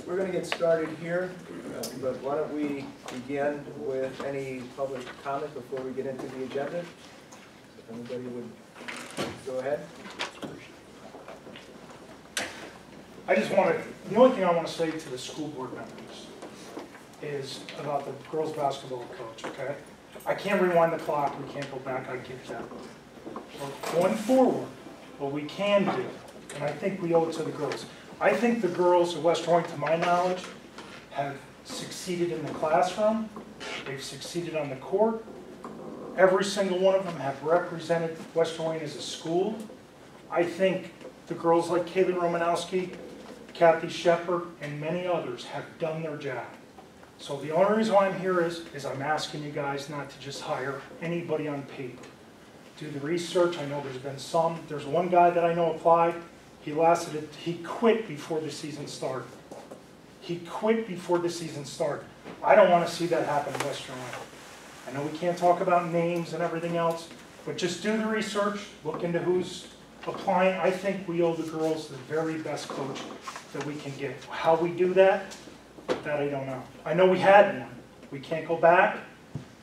We're going to get started here, but why don't we begin with any public comment before we get into the agenda? If anybody would go ahead. The only thing I want to say to the school board members is about the girls basketball coach, okay? I can't rewind the clock, we can't go back, I get that. But going forward, what we can do, and I think we owe it to the girls, I think the girls of West Roy, to my knowledge, have succeeded in the classroom, they've succeeded on the court, every single one of them have represented West Roy as a school. I think the girls like Kaylee Romanowski, Kathy Shepard, and many others have done their job. So the only reason why I'm here is I'm asking you guys not to just hire anybody on paper. Do the research. I know there's been some. There's one guy that I know applied. He quit before the season started. He quit before the season started. I don't want to see that happen in West Carolina. I know we can't talk about names and everything else, but just do the research, look into who's applying. I think we owe the girls the very best coach that we can get. How we do that I don't know. I know we had one. We can't go back.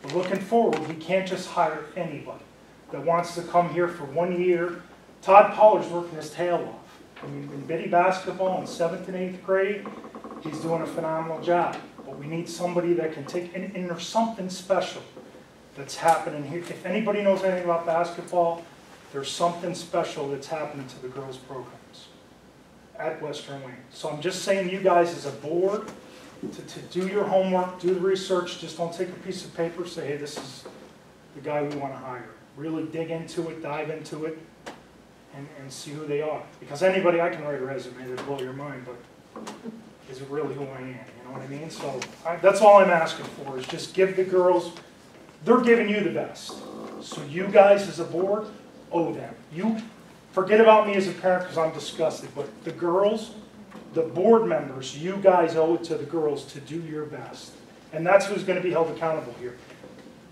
But looking forward, we can't just hire anybody that wants to come here for 1 year. Todd Pollard's working his tail off. I mean, in Biddy basketball in 7th and 8th grade, he's doing a phenomenal job. But we need somebody that can take, and there's something special that's happening here. If anybody knows anything about basketball, there's something special that's happening to the girls' programs at Western Wayne. So I'm just saying, you guys as a board, to do your homework, do the research. Just don't take a piece of paper, say, hey, this is the guy we want to hire. Really dig into it, dive into it, and see who they are. Because anybody, I can write a resume that'll blow your mind, but is it really who I am? You know what I mean? So that's all I'm asking for, is just give the girls, they're giving you the best. So you guys as a board owe them. You forget about me as a parent because I'm disgusted, but the girls, the board members, you guys owe it to the girls to do your best. And that's who's going to be held accountable here.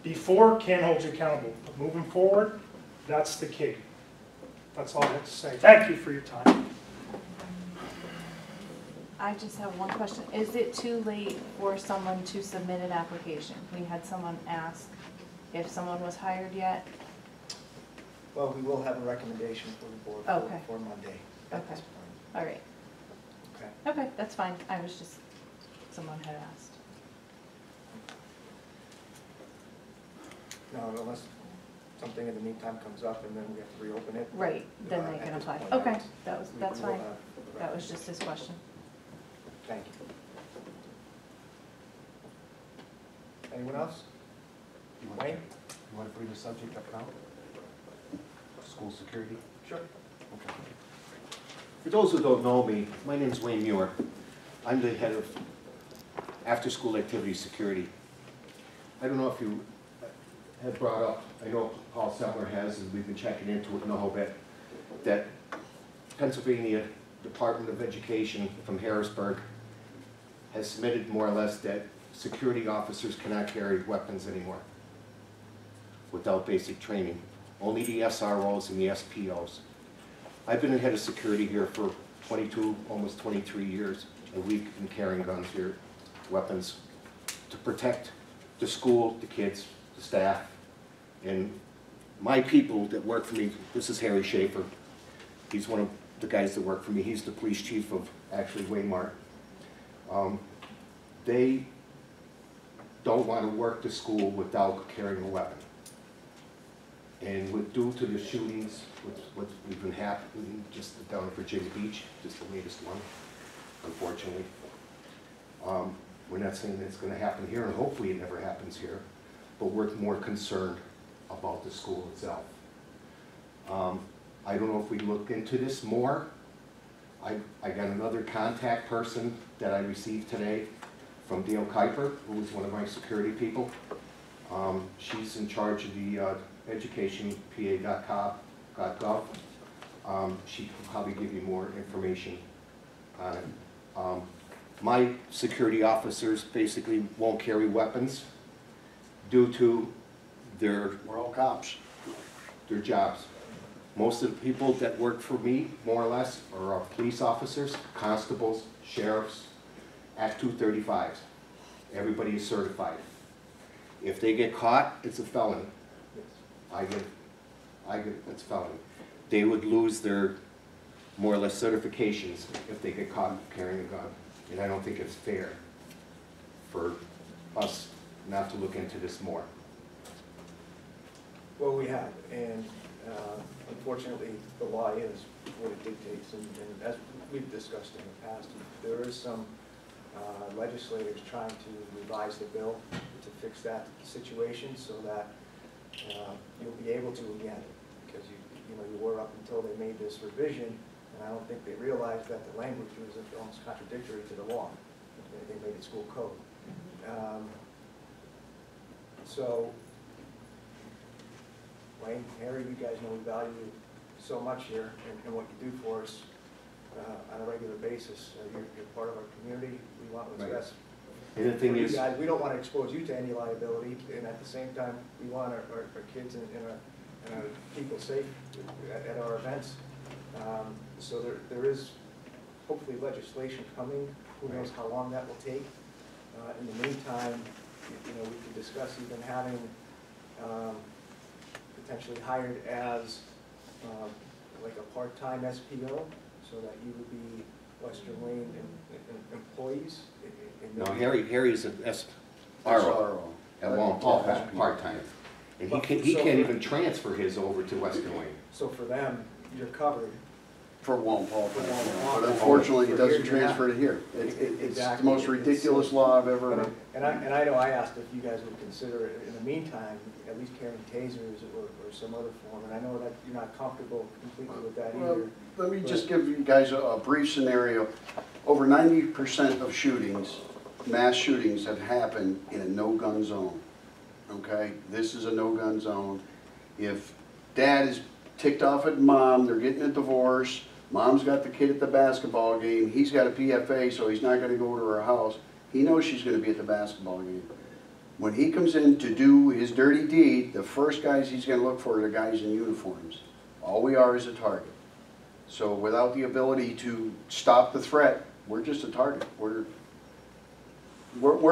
Before, can't hold you accountable. But moving forward, that's the key. That's all I have to say. Thank you for your time. I just have one question. Is it too late for someone to submit an application? We had someone ask if someone was hired yet. Well, we will have a recommendation for the board Okay. for Monday at this point. All right. Okay. Okay, that's fine. I was just, someone had asked. No, unless something in the meantime comes up and then we have to reopen it. Right, then they at can this apply. point, Okay, we that's will fine. have the That was just his question. Thank you. Anyone else? Wayne? You want to bring the subject up now? School security? Sure. Okay. For those who don't know me, my name is Wayne Muir. I'm the head of after-school activity security. I don't know if you had brought up, I know Paul Settler has, and we've been checking into it and all that Pennsylvania Department of Education from Harrisburg has submitted more or less that security officers cannot carry weapons anymore without basic training. Only the SROs and the SPOs. I've been the head of security here for 22, almost 23 years, and we've been carrying guns here, weapons, to protect the school, the kids, the staff, and my people that work for me. This is Harry Schaefer. He's one of the guys that work for me. He's the police chief of, actually, Waymart. They don't want to work the school without carrying a weapon. And due to the shootings, what's been happening just down at Virginia Beach, just the latest one, unfortunately. We're not saying that it's going to happen here, and hopefully it never happens here, but we're more concerned about the school itself. I don't know if we look into this more. I got another contact person that I received today from Dale Kuiper, who is one of my security people. She's in charge of the educationpa.gov. She can probably give you more information on it. My security officers basically won't carry weapons due to their We're all cops. their jobs. Most of the people that work for me, more or less, are police officers, constables, sheriffs, Act 235s. Everybody is certified. If they get caught, it's a felony. It's a felony. They would lose their, more or less, certifications if they get caught carrying a gun. And I don't think it's fair for us not to look into this more. Well, we have, and unfortunately, the law is what it dictates, and as we've discussed in the past, there is some legislators trying to revise the bill to fix that situation so that you'll be able to again, because you were up until they made this revision, and I don't think they realized that the language was almost contradictory to the law. They made it school code. So, Wayne, Harry, you guys know we value you so much here and what you do for us on a regular basis. You're part of our community. We want what's best And the for thing you is, guys. We don't want to expose you to any liability, and at the same time, we want our kids and our people safe at our events. So there is hopefully legislation coming. Who knows how long that will take. In the meantime, we could discuss even having potentially hired as like a part-time SPO, so that you would be Western Wayne employees. no, Harry's an SRO at Long Paul, part-time. And he can't even transfer his over to Western Wayne. So for them, you're covered. For Wallin Paul. For Wallin Paul. But unfortunately, it For here, doesn't you're transfer not. to here. It's the Exactly. most ridiculous law I've ever. And I know I asked if you guys would consider, in the meantime, at least carrying tasers or some other form, and I know that you're not comfortable completely with that Well, either. let me just give you guys a brief scenario. Over 90% of shootings, mass shootings, have happened in a no-gun zone. Okay? This is a no-gun zone. If dad is ticked off at mom, they're getting a divorce, mom's got the kid at the basketball game, he's got a PFA, so he's not gonna go to her house. He knows she's gonna be at the basketball game. When he comes in to do his dirty deed, the first guys he's gonna look for are the guys in uniforms. All we are is a target. So without the ability to stop the threat, we're just a target. We're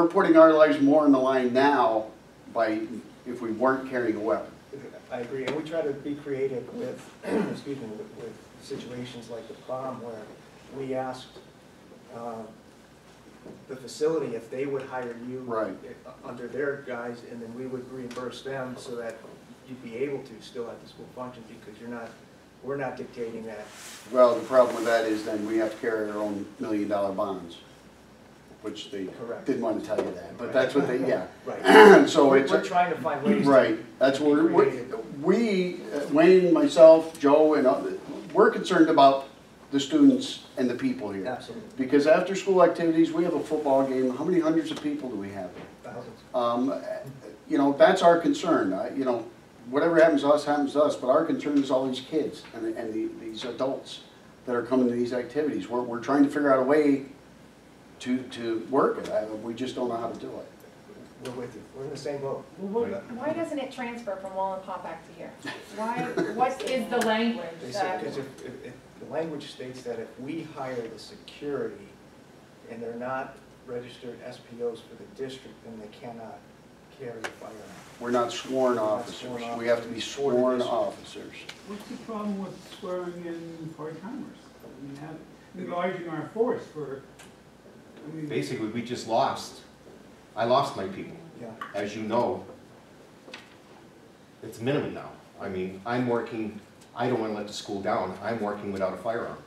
putting our lives more on the line now by, if we weren't carrying a weapon. I agree, and we try to be creative with, excuse me, with situations like the prom where we asked the facility if they would hire you Right. under their guise, and then we would reimburse them so that you'd be able to still at the school function, because we're not dictating that. Well, the problem with that is then we have to carry our own $1 million bonds, which they Correct. didn't want to tell you that, but that's what they, yeah. Right. So We're it's, trying to find ways. right, that's where Wayne, myself, Joe, and others, we're concerned about the students and the people here. Absolutely. Because after school activities, we have a football game, how many hundreds of people do we have? Thousands. That's our concern. Whatever happens to us, but our concern is all these kids and these adults that are coming to these activities. We're trying to figure out a way to work it. We just don't know how to do it. We're with you. We're in the same boat. Why doesn't it transfer from Wallin Pop back to here? What is the language that? Because if the language states that if we hire the security and they're not registered SPOs for the district, then they cannot carry a firearm. We're not sworn We're not officers. sworn We have to be officers. sworn officers. What's the problem with swearing in part-timers? I mean, enlarging our force Basically, we just lost. I lost my people. Yeah. As you know, it's minimum now. I mean, I'm working, I don't want to let the school down. I'm working without a firearm.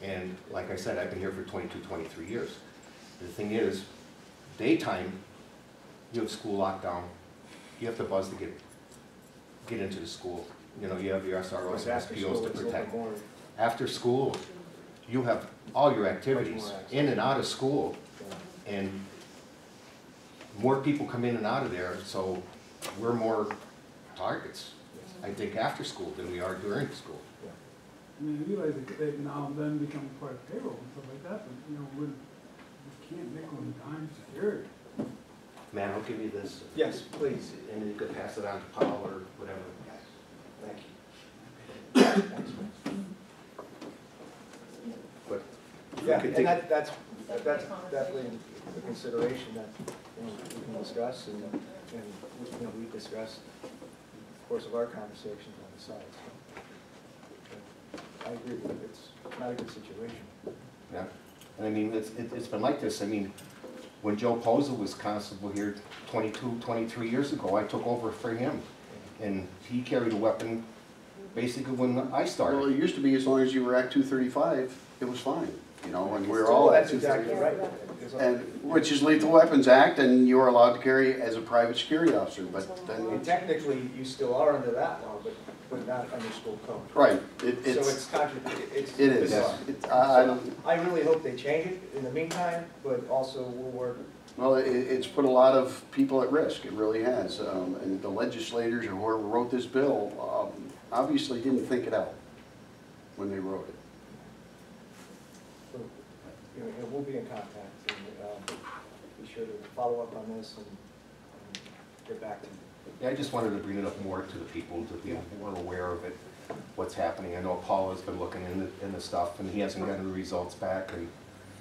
And like I said, I've been here for 22, 23 years. The thing is, daytime, you have school locked down. You have to buzz to get into the school. You have your SROs and After SPOs school, to it's a protect. little more. After school, you have all your activities access. in and out of school, and more people come in and out of there, so we're more targets, I think, after school than we are during school. I mean, I realize that they now and then become part of payroll and stuff like that, but, we can't nickel and dime security. Man, I'll give you this. Yes, please. And you could pass it on to Paul or whatever. Thank you. But if we Yeah, could and take- that's definitely a consideration that, you know, we can discuss and you know, we discussed of course of our conversations on the side, so. I agree with you, it's not a good situation. Yeah, and I mean, it's been like this, I mean, when Joe Posa was constable here 22, 23 years ago, I took over for him. And he carried a weapon basically when I Well, started. it used to be as long as you were Act 235, it was fine, you know, and we're all Act That's exactly 235. right. And, which is Lethal Weapons Act, and you're allowed to carry as a private security officer, but And then, technically, you still are under that law, but not under school code. right, So it's it's it is. bizarre. I don't, I really hope they change it in the meantime, but also we'll work. well, it's put a lot of people at risk, it really has. And the legislators or whoever wrote this bill, obviously didn't think it out when they wrote it. So, you know, we'll be in contact and be sure to follow up on this and get back to you. Yeah, I just wanted to bring it up more to the people, to be more aware of it, what's happening. I know Paul has been looking in the stuff, and he hasn't gotten the results back, and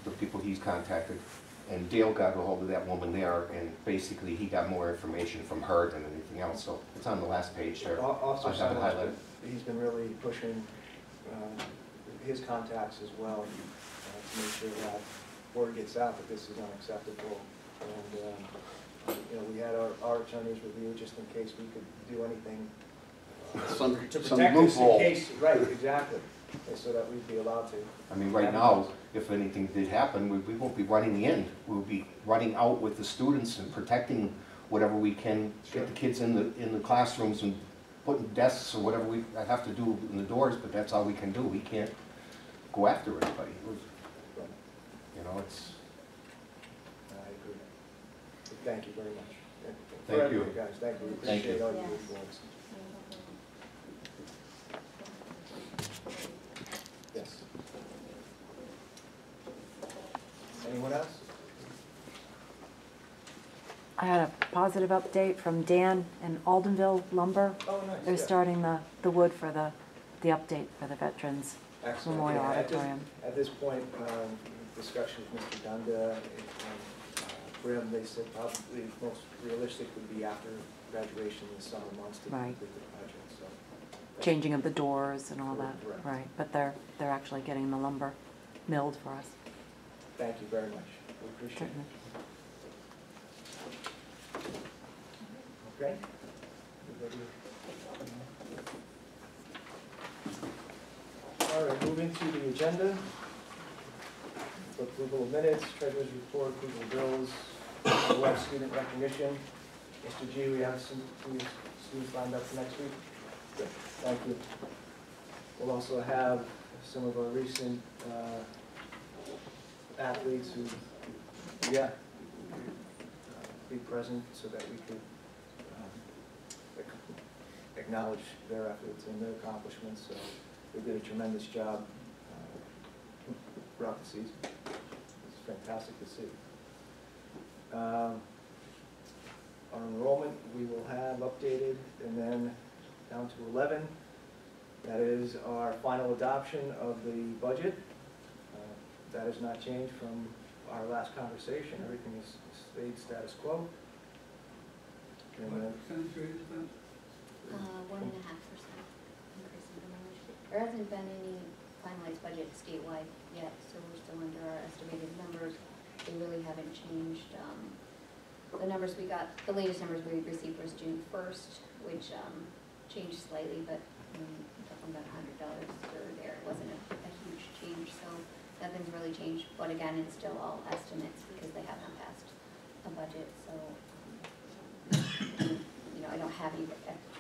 the people he's contacted. And Dale got a hold of that woman there, and basically he got more information from her than anything else, so it's on the last page there. Officer I have it Simons, highlighted. he's been really pushing his contacts as well to make sure that word gets out that this is unacceptable. And, you know, we had our attorneys review just in case we could do anything Some to protect us in loophole. case, right, exactly, and so that we'd be allowed to. I mean, right now, if anything did happen, we won't be running in. We'll be running out with the students and protecting whatever we can, get the kids in the classrooms and putting desks or whatever we have to do in the doors, but that's all we can do. We can't go after anybody. You know, it's, I agree. So thank you very much. Thank For you. everybody, guys, thank you. We Thank you. appreciate all your Yes. influence. Yes. Anyone else? I had a positive update from Dan and Aldenville Lumber. Oh, nice. They're yeah. starting the wood for the update for the Veterans Excellent. Memorial Yeah, Auditorium. At this point, discussion with Mr. Dunda and Brim, they said probably most realistic would be after graduation in the summer months to Right. complete the project, so. Changing of the doors and all that, Correct. right, but they're actually getting the lumber milled for us, Thank you very much. We appreciate certainly. it. Okay? Everybody- All right, moving to the agenda. Approval of minutes, treasurer's report, approval of bills, web student recognition. Mr. G, we have some students lined up for next week. Good, thank you. We'll also have some of our recent athletes who, be present so that we could acknowledge their efforts and their accomplishments. So they did a tremendous job throughout the season. It's fantastic to see. Our enrollment, we will have updated, and then down to 11. That is our final adoption of the budget. That has not changed from our last conversation. Everything is stayed status quo. And What then, percentage rate is that? 1.5% increase in mileage. There hasn't been any finalized budget statewide yet, so we're still under our estimated numbers. They really haven't changed. The numbers we got, the latest numbers we received was June 1st, which changed slightly, but talking about $100 or there. It wasn't a huge change, so nothing's really changed. But again, it's still all estimates because they haven't passed a budget, so you know, I don't have any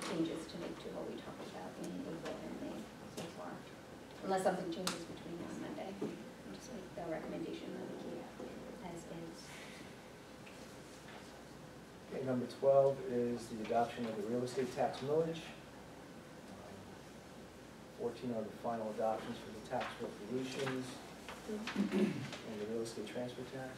changes to make to what we talked about in April and May so far. Unless something changes between now and Monday, just like the recommendation that we keep as is. okay, number 12 is the adoption of the real estate tax millage. 14 are the final adoptions for the tax resolutions and the real estate transfer tax.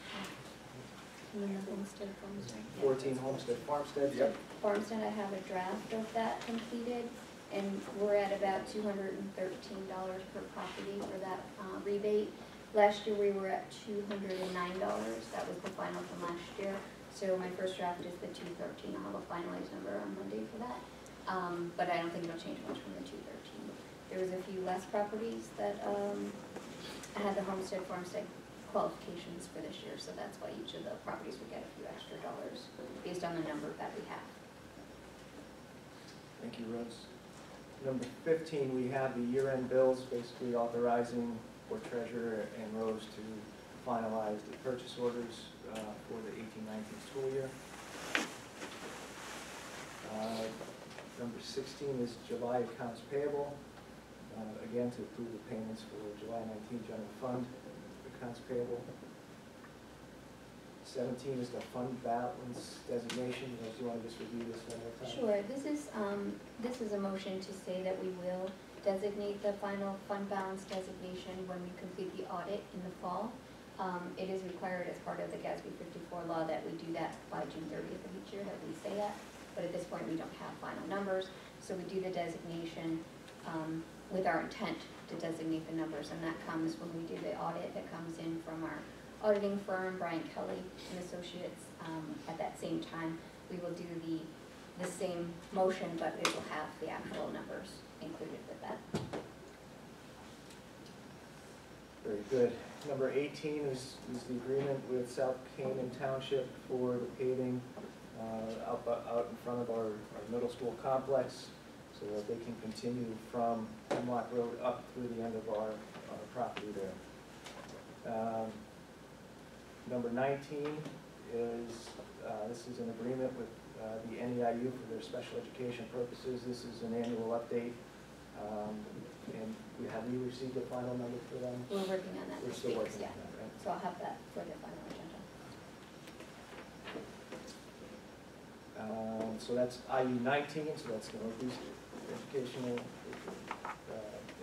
And then the homestead farmstead. 14 homestead farmstead, yep. Farmstead, I have a draft of that completed, and we're at about $213 per property for that rebate. Last year, we were at $209. That was the final from last year. So my first draft is the 213. I'll have a finalized number on Monday for that. But I don't think it'll change much from the 213. There was a few less properties that had the homestead, farmstead qualifications for this year. So that's why each of the properties would get a few extra dollars based on the number that we have. Thank you, Rose. Number 15, we have the year-end bills, basically authorizing for treasurer and Rose to finalize the purchase orders for the 18-19 school year. Number 16 is July accounts payable. Again, to approve the payments for July 19 general fund accounts payable. 17 is the fund balance designation. Do you want to just review this one more time? Sure, this is a motion to say that we will designate the final fund balance designation when we complete the audit in the fall. It is required as part of the GASB 54 law that we do that by June 30th of each year, that we say that. But at this point, we don't have final numbers, so we do the designation with our intent to designate the numbers, and that comes when we do the audit that comes in from our auditing firm, Brian Kelly and Associates. At that same time, we will do the same motion, but it will have the actual numbers included with that. Very good. Number 18 is the agreement with South Canaan Township for the paving out in front of our middle school complex, so that they can continue from Hemlock Road up through the end of our property there. Number 19 is, this is an agreement with the NEIU for their special education purposes. This is an annual update. And have you received the final number for them? We're working on that We're this still week, working yeah. on that, right? So I'll have that for the final agenda. So that's IU 19, so that's the Northeast Educational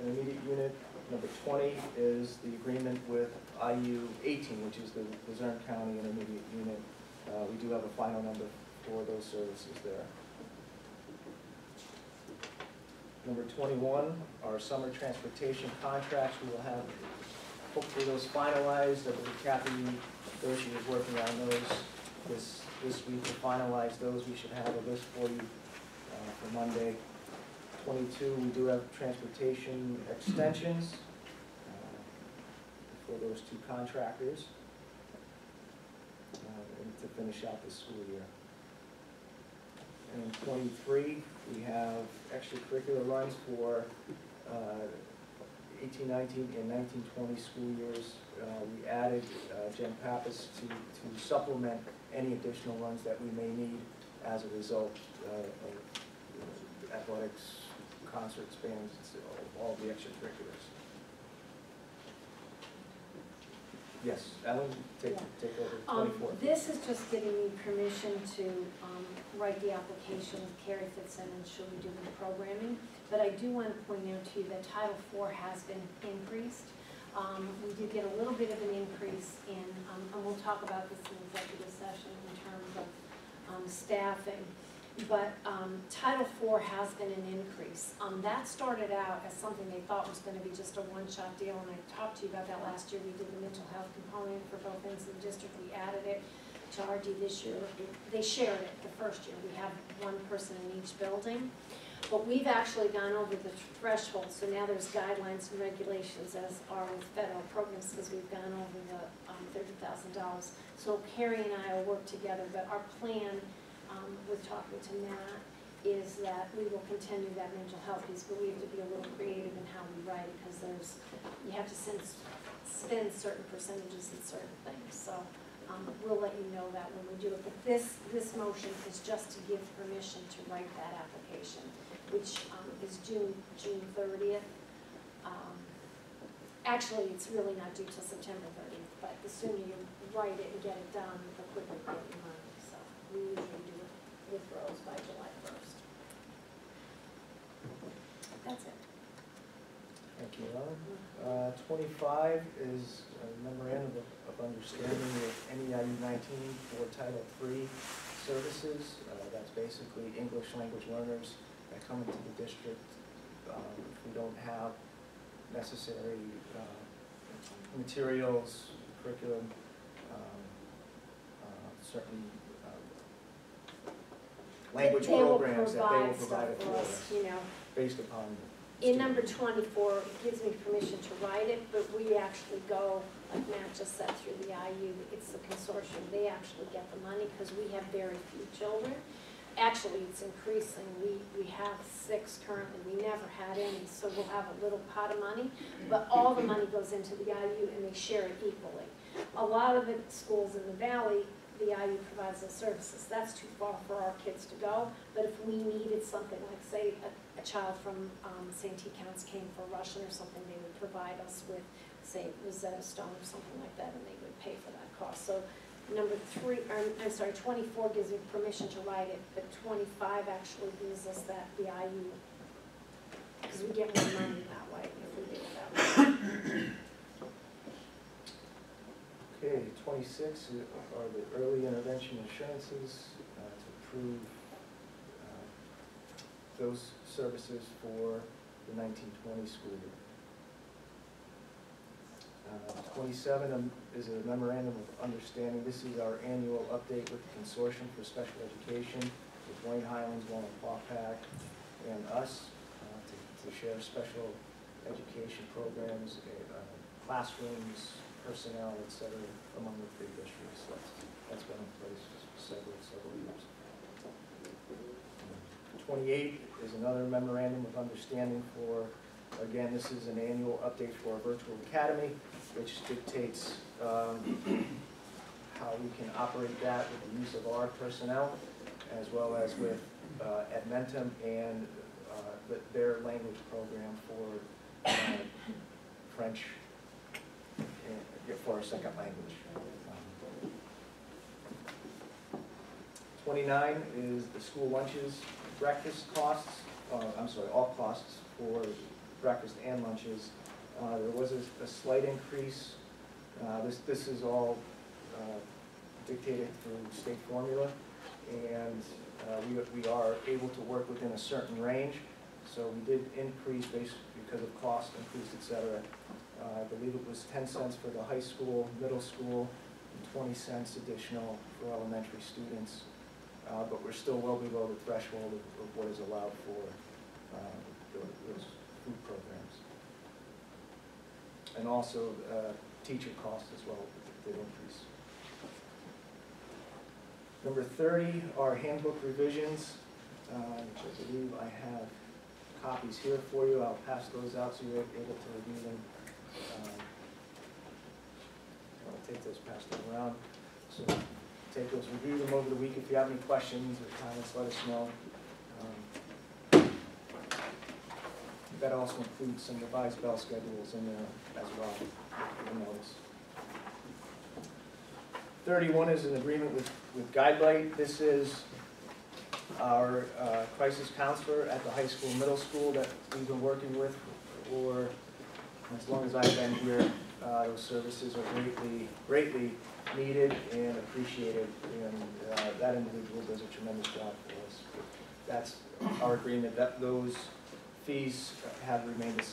Intermediate Unit. Number 20 is the agreement with IU 18, which is the Luzerne County Intermediate Unit. We do have a final number for those services there. Number 21, our summer transportation contracts. We will have hopefully those finalized. I believe Kathy Dorsey is working on those this week to finalize those. We should have a list for you for Monday. 22, we do have transportation extensions for those two contractors and to finish out the school year. And in 23, we have extracurricular runs for 18-19 and 19-20 school years. We added Jen Pappas to supplement any additional runs that we may need as a result of athletics, concerts, bands, all the extracurriculars. Yes, Ellen, take over 24. This is just giving me permission to write the application. Carrie fits in and she'll be doing the programming. But I do want to point out to you that Title IV has been increased. We did get a little bit of an increase in, and we'll talk about this in executive session in terms of staffing. But Title IV has been an increase. That started out as something they thought was going to be just a one-shot deal, and I talked to you about that last year. We did the mental health component for both ends of the district. We added it to RD this year. They shared it the first year. We have one person in each building. But we've actually gone over the threshold, so now there's guidelines and regulations as are with federal programs because we've gone over the $30,000. So Carrie and I will work together, but our plan with talking to Matt is that we will continue that mental health piece, but we have to be a little creative in how we write it because you have to spend certain percentages in certain things. So we'll let you know that when we do it. But this motion is just to give permission to write that application, which is June 30th. Actually, it's really not due till September 30th, but the sooner you write it and get it done, the quicker you get your money. So we usually do it with Rose by July 1st. That's it. Thank you, Ellen. 25 is a memorandum of understanding with NEIU 19 for Title III services. That's basically English language learners that come into the district if we don't have necessary materials, curriculum, certain language They will programs that they will provide provide it stuff for for us, you know. based upon. In number 24, it gives me permission to write it, but we actually go, like Matt just said, through the IU, it's the consortium, they actually get the money because we have very few children. Actually, it's increasing, we have 6 currently, we never had any, so we'll have a little pot of money, but all the money goes into the IU and they share it equally. A lot of the schools in the valley, the IU provides those services. That's too far for our kids to go, but if we needed something, like say a child from St. T. Counts came for Russian or something, they would provide us with, say, Rosetta Stone or something like that, and they would pay for that cost. So number 24 gives me permission to write it, but 25 actually gives us that, the IU, because we get more money that way if we do it that way. Okay, 26 are the early intervention assurances to approve those services for the 1920 school year. 27 is a memorandum of understanding. This is our annual update with the Consortium for Special Education with Wayne Highlands, Wallen Paupack, and us to share special education programs, classrooms, personnel, et cetera, among the 3 districts. That's been in place for several years. 28 is another memorandum of understanding for, again, this is an annual update for our virtual academy, which dictates how we can operate that with the use of our personnel, as well as with Edmentum and their language program for French for our second language. 29 is the school lunches, breakfast costs, all costs for breakfast and lunches. There was a slight increase. This is all dictated through state formula, and we are able to work within a certain range. So we did increase because of cost increase, et cetera. I believe it was 10 cents for the high school, middle school, and 20 cents additional for elementary students. But we're still well below the threshold of what is allowed for those food programs. And also teacher costs as well did increase. Number 30 are handbook revisions, which I believe I have copies here for you. I'll pass those out so you're able to review them. I'll take those, pass them around. So take those, review them over the week. If you have any questions or comments, let us know. That also includes some revised bell schedules in there as well. You'll notice. 31 is an agreement with Guidelight. This is our crisis counselor at the high school, middle school that we've been working with for as long as I've been here. Those services are greatly needed and appreciated, and that individual does a tremendous job for us. That's our agreement. That those fees have remained the same.